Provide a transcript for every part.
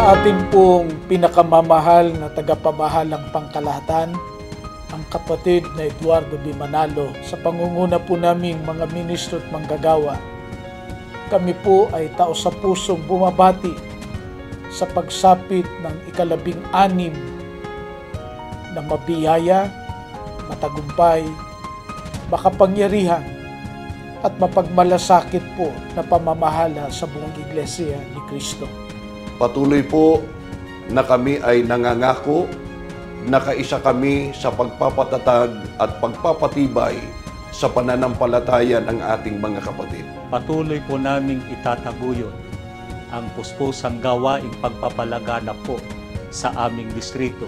ating pong pinakamamahal na tagapamahalang pangkalahatan, ang kapatid na Eduardo B. Manalo, sa pangunguna po naming mga ministro at manggagawa. Kami po ay taos sa pusong bumabati sa pagsapit ng ika-16 na mabiyaya, matagumpay, makapangyarihan at mapagmalasakit po na pamamahala sa buong Iglesia ni Cristo. Patuloy po na kami ay nangangako na kaisa kami sa pagpapatatag at pagpapatibay sa pananampalataya ng ating mga kapatid. Patuloy po naming itataguyod ang puspusang gawaing pagpapalaganap po sa aming distrito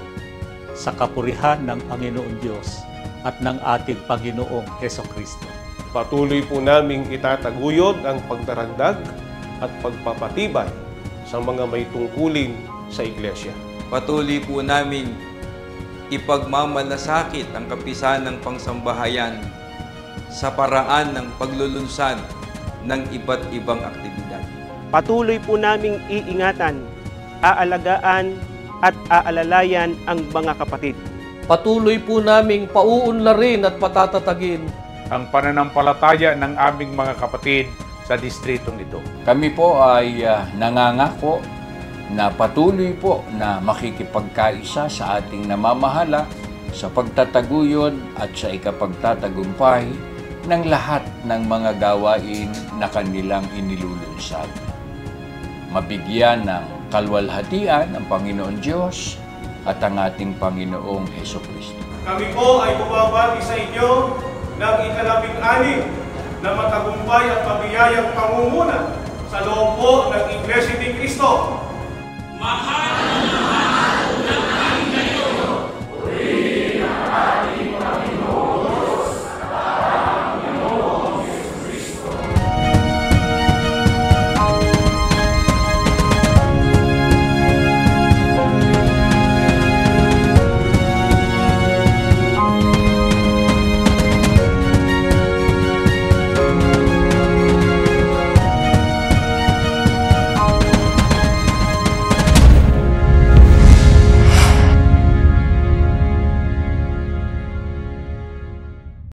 sa kapurihan ng Panginoon Diyos at ng ating Panginoong Hesukristo. Patuloy po naming itataguyod ang pagdaragdag at pagpapatibay sa mga may tungkulin sa Iglesia. Patuloy po naming ipagmamalasakit ang kapisahan ng pangsambahayan sa paraan ng paglulunsad ng iba't ibang aktibidad. Patuloy po naming iingatan, aalagaan at aalalayan ang mga kapatid. Patuloy po naming pauunlarin at patatatagin ang pananampalataya ng aming mga kapatid sa distritong ito. Kami po ay nangangako na patuloy po na makikipagkaisa sa ating namamahala sa pagtataguyod at sa ikapagtatagumpay ng lahat ng mga gawain na kanilang inilulunsad. Mabigyan ng kalwalhatian ang Panginoon Diyos at ang ating Panginoong Hesukristo. Kami po ay bumabati sa inyo ng ika-16 na matagumpay at mabiyayang pangunguna sa loob po ng Iglesia ni Cristo. Mahal